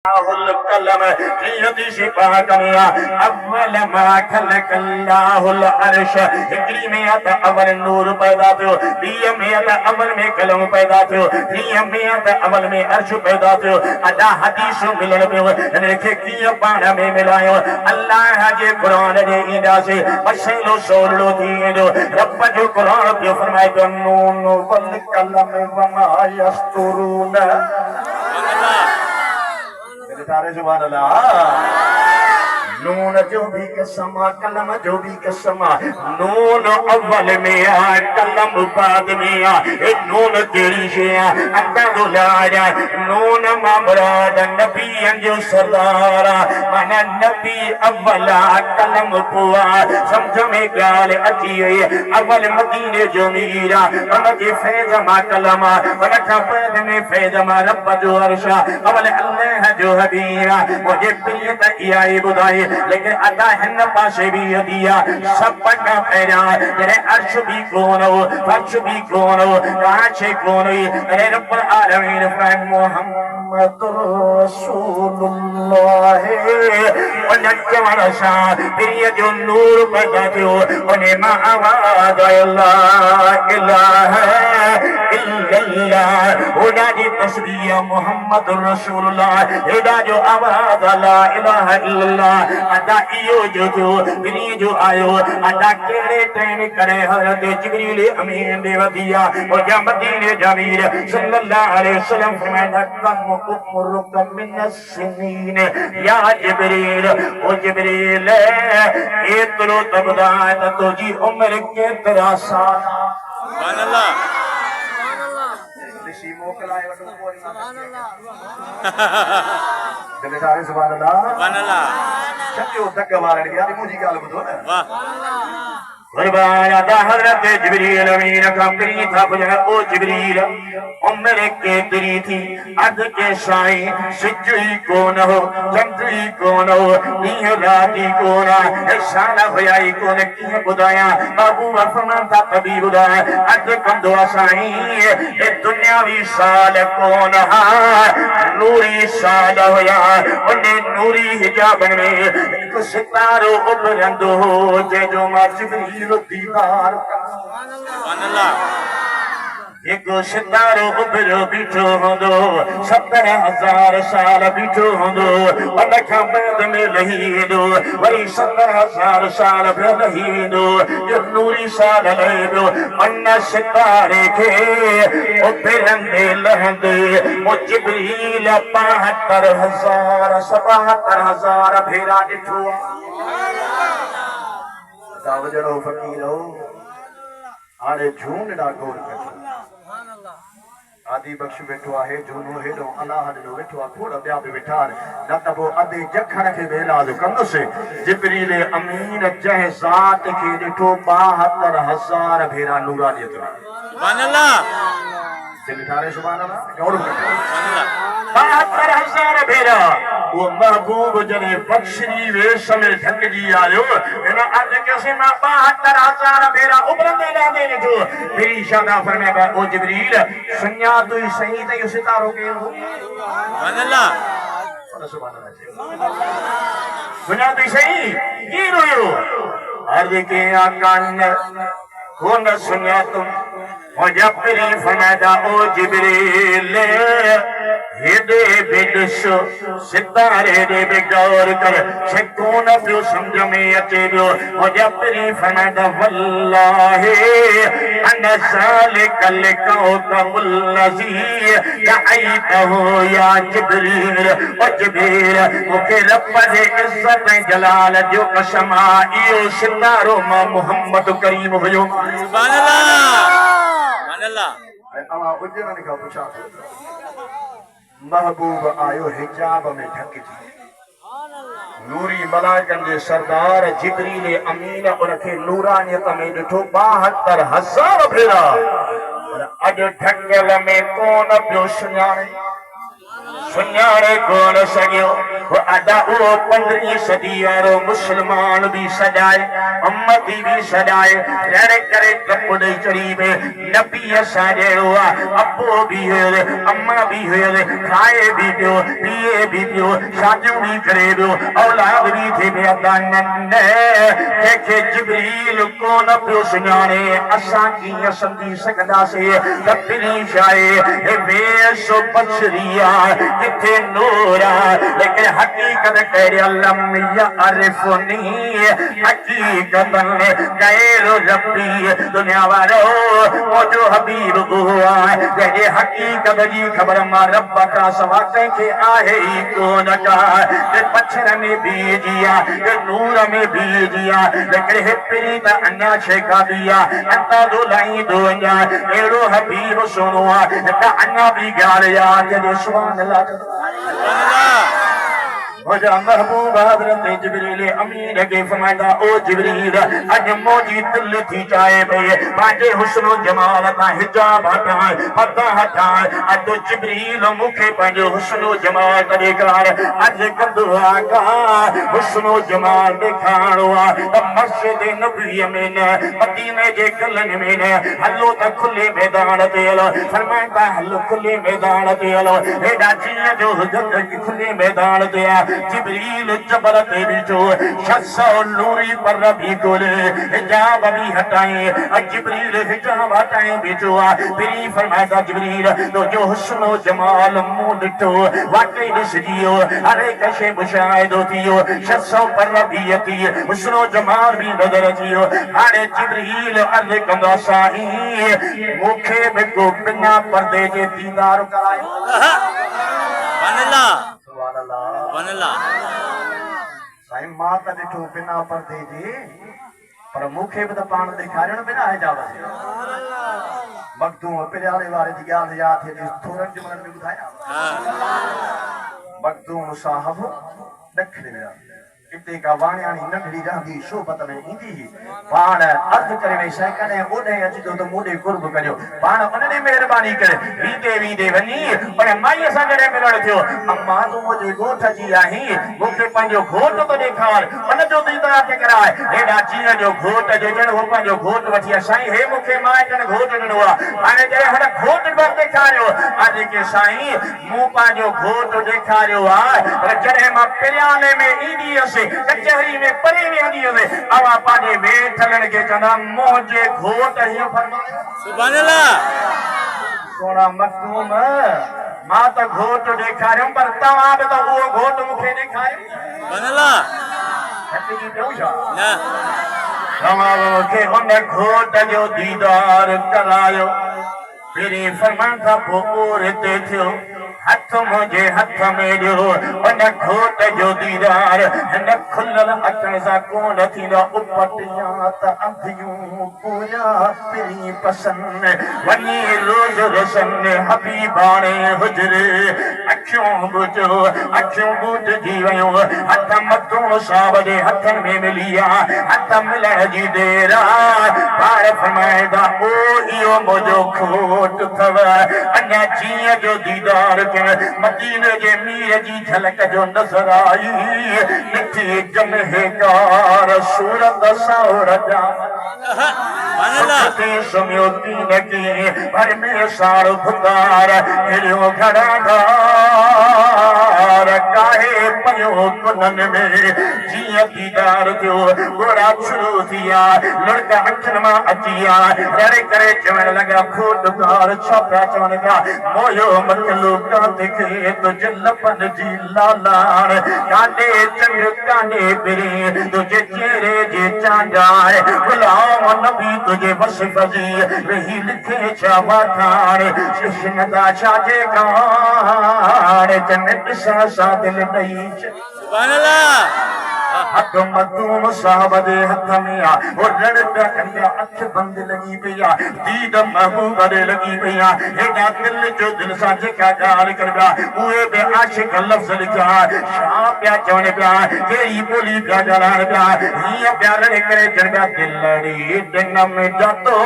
कलम हदीस पाक में अव्वल मा खलकल्लाहुल अर्श हिजरी में आता अव्वल नूर पैदा थियो दिया में आता अव्वल में कलम पैदा थियो दिया में आता अव्वल में अर्श पैदा थियो अदा हदीस मिलन पियो इनखे कीअं पाण में मिलायो अल्लाह जे कुरान जे ईंदा से मसइलो सोलो थी वेंदो रब जो कुरान पियो फरमाए तो नून वल कलम वमा यस्तुरून तारे सुभान अल्लाह नून जो भी कसमा कलम जो भी कसमा नून अव्वल में आ कलम बाद में आ ए नून केड़ी शे आ अदा दुलारा नून ममराद नबी जो सरदार माना नबी अव्वला कलम पुआ समझ में गाल अची वई अव्वल मदीने जो मीरा उन जे फैज़ मा कलम उन खां बाद में फैज़ मा रब जो अर्शा अव्वल अल्लाह जो हबीरा मुझे पिए त इहा ई ॿुधाई लेकिन अदा हिन पासे भी दिया सब का पैरा तेरे अर्श भी कौन हो फर्श भी कौन हो कांच कौन हुई तेरे रब्बुल आलमीन फरमान मोहम्मद रसूलुल्लाह उन जवान सा प्रिय जो नूर पैदा थियो उन्हें मां आवाज अल्लाह इलाहा इल्लल्लाह उना जी तस्बीह मोहम्मद रसूलुल्लाह एदा जो आवाज ला इलाहा इल्लल्लाह अदा इयो जो थियो बिनी जो आयो अदा केड़े टाइम करे हज़रत जिब्रील अमीन दे वदिया ओ जा मदीने जमीर सल्लल्लाहु अलैहि वसल्लम फरमाया कम कुमुरुकम मिनस सिनीन या जिब्रील ओ जिब्रील एतरो तबदा तो जी उम्र केतरा साल सुभान अल्लाह ऋषि मोकलाए वडो कोई सुभान अल्लाह दिल सारे सुभान अल्लाह शक्यो तक मारन यार मुझी गाल बुझो ना वाह फरमाया दा हज़रत जिब्रील अमीन का करी था बुझा ओ जिब्रील उम्र केतरी थी अद के साई सिजुई कौन हो चंद्री कौन हो नी राती कौन है साला भयाई कौन की बुदाया बाबू फरमाता कभी बुदाया अद कंदो साई ए दुनियावी साल कौन हा नूरी साल होया उन्हें नूरी हिजाब में एक सितारो उभरंदो हो जे जो मा जिब्रील दीदार सुभान अल्लाह एक सितारो उभरो बीठो होंदो 70,000 साल बीठो होंदो उन खां बाद में लहींदो वरी 70,000 साल भी लहींदो जो नूरी साल लहींदो उन सितारे खे उभरंदे लहंदे ओ जिब्रील 72,000 77,000 भेरा ॾिठो जड़ो फकीर हो हाणे झून ॾा गौर कजो आदि बख्श वेठो आहे झूनो हेॾो अलाह ॾिनो वेठो आहे खोड़ ॿिया बि वेठा न त पोइ अधे जखण खे बि इलाज कंदुसि जिब्रील अमीन जंहिं ज़ात खे ॾिठो 72,000 भेरा नूरानियत सुभान अल्लाह दिल ठारे सुभान अल्लाह गौर कजो सुभान अल्लाह 72,000 भेरा वो महबूब जने बख्शरी वेश में ढकजी आयो इन आज कैसे ना 72,000 भेरा उबरंदे लादे ने जो मेरी शादा फरमाया ओ जिब्रील सुन्या तो सही ते सितारो के सुभान अल्लाह सुभान अल्लाह सुन्या तो सही की रोयो अर्ज के आकान कौन सुन्या तुम मुजब्बरी फरमाया ओ जिब्रील हेदे बेदसो सितारे दे बे गौर कर से कौन पियो समझ में अचे पियो मुजब्बरी फरमाया वल्लाहि अन सालिकल कौकबुल लज़ी रअयतहु या जिब्रील ओ जिब्रील मुखे रब दे इज्जत जलाल जो कसम इयो सितारो मां मोहम्मद करीम हुयो सुभान अल्लाह सुभान अल्लाह अल्लाह उजन का पूछा महबूब आयो हिजाब में ढकजी नूरी मलाइकन जे सरदार जिब्रील अमीन उनखे नूरानियत में ॾिठो 72,000 भेरा अॼु ढकल में कोन पियो सुञाणे सुन्यारे कोन सगियो वो अदा वो 15वीं सदी वारो मुसलमान भी सजाए उम्मती भी सजाए रड़े करे कपड़े चढ़ी में नबी साजेड़ो अब्बो भी हुए अम्मा भी हुए खाए भी पियो पिए भी पियो शादियों भी करे पियो औलाद भी थे पे अदा नन्ने के जिब्रील को न पियो सुञाणे असां कीअं सम्झी सघंदासीं त पिनी शाए हे वेसो बछरिया किथे नूर लेकिन हकीकत कहिड़े लम यारिफुनी हकीकतन गैरो रब्बी दुनिया वारो मुंहिंजो हबीब हुआ जंहिंजे हकीकत जी ख़बर मां रब खां सवा कंहिंखे आहे ई कोन का पत्थर में बीजी आहे नूर में बीजी आहे लेकिन हे पिनी त अञा शेखा बि आहे अंदाज़ो लाहींदो वञा अहिड़ो हबीब सुहिणो आहे त अञा बि ॻाल्हि आहे जॾहिं सुभाणे अल्लाह मुझे महबूब हज़रत जिब्रील अमीन के फरमाया ओ जिब्रील अज मोजी दिल थी चाहे भई पांजे हुस्न जमाल का हिजाब हटाए पर्दा हटाए अज जिब्रील मुखे पांजो हुस्न जमाल करे कर अज कंदो आका हुस्न जमाल दिखाणो आ त मस्जिद नबी में न मदीने जे गलन में न हलो त खुले मैदान ते हलो फरमाया हलो खुले मैदान ते हलो हेडा जीअं जो हुजत खुले मैदान ते जिब्रील जबर ते बिठो 600 नूरी पर भी कोले हिजाब भी हटाए जिब्रील हिजाब हटाए बिठो फिर फरमाया जिब्रील तो जो हुस्न जमाल मुंह डिठो वाकई ॾिसजियो हर हिक शइ मुशाहिदो थियो 600 पर भी थी हुस्न जमाल भी नज़र अचियो हाणे जिब्रील अर्ज़ कंदो साईं मूंखे बि को बिना पर्दे जे दीदार करायो साईं मां त ॾिठो बिना पर्दे जे पर मूंखे बि त पाण ॾेखारियो न बिना हिजाब जे मखदूम पिराले वारे जी ॻाल्हि यादि थिए थोरनि जुमलनि में ॿुधायां मखदूम साहब ॾखिणे विया इते का वाण्याणी नंढड़ी रहंदी शोभत में ईंदी ही पाण अर्ज करे वे कॾहिं ओॾे अचिजो त मूंॾे कुर्ब कजो पाण उनने महिरबानी करे वींदे वञी पर माईअ सां जॾहिं मिलण थियो अम्मा तूं मुंहिंजे ॻोठ जी आहीं मूंखे पंहिंजो घोट थो ॾेखार उनजो दीदार थे कराए हेॾा जीअं जो घोट जो ॼण हो पंहिंजो घोट वठी साईं हे मूंखे माइटनि घोट ॾिनो आहे हाणे जॾहिं हुन घोट पियो ॾेखारियो अॼु के साईं मूं पंहिंजो घोट ॾेखारियो आहे पर जॾहिं मां पिरियाने में ईंदी हुअसि कचहरी में परे वेंदी हुई अवा पांजे वेठलनि के चंदा मुंहिंजे घोट हीअं फरमायो सुभान अल्लाह सोना मखदूम मां त घोट ॾेखारियुमि पर तव्हां बि त उहो घोट मूंखे ॾेखारियो सुभान अल्लाह हटजी पियो छा न तव्हां मूंखे हुन घोट जो दीदार करायो फिर फरमान खां पोइ ओरते थियो हथ मुझे हथ में ॾियो उन घोट जो दीदार हिन खुलल अखियुनि सां कोन थींदो उपटिया त अंधियूं पूजा पिरी पसंद वञी रोज़ रोशन हबीबाणे हुजरे अखियूं बुझजी वियूं हथ मथूं साहब जे हथनि में मिली आहे हथ मिलण जी देर पाण फरमाईंदा ओ इहो मुंहिंजो घोट अथव अञा जीअं जो दीदार मदीने जे मीर जी झलक जो नजर आई निठी जमहेगार सूरत साउर जा सुमियो कीन की भर में साड़ भुतार हिड़ियो घड़ा काहे पयो कुनन में जीअं दीदार थियो गोरा शुरू थिया लड़का अखियुनि मां अची विया रड़े करे चवण लॻा खोटकार छा पिया चवनि पिया मोयो मतलो कांदे तुझे लपन जी लालार कांदे चंड कांदे बिरे तुझे चेहरे जे चांदार गुलाम नबी तुझे वसिफ जी वही लिखे छा वाखार शिशन दा छाजे कान जन्नत सा दिल नहीं सुभान अल्लाह हथ मखदूम साहब जे हथ में आ वो लड़का कंदा अख बंद लगी पिया दीद महबूब दे लगी पिया हेडा दिल जो दिल सा जेका ॻाल्हि करबा उहे बि आशिक लफ़्ज़ लिखा छा पिया चवनि पिया कहिड़ी ॿोली पिया ॻाल्हाइनि पिया हीअं पिया लड़े करे चवनि पिया दिलड़ी दिन में जातो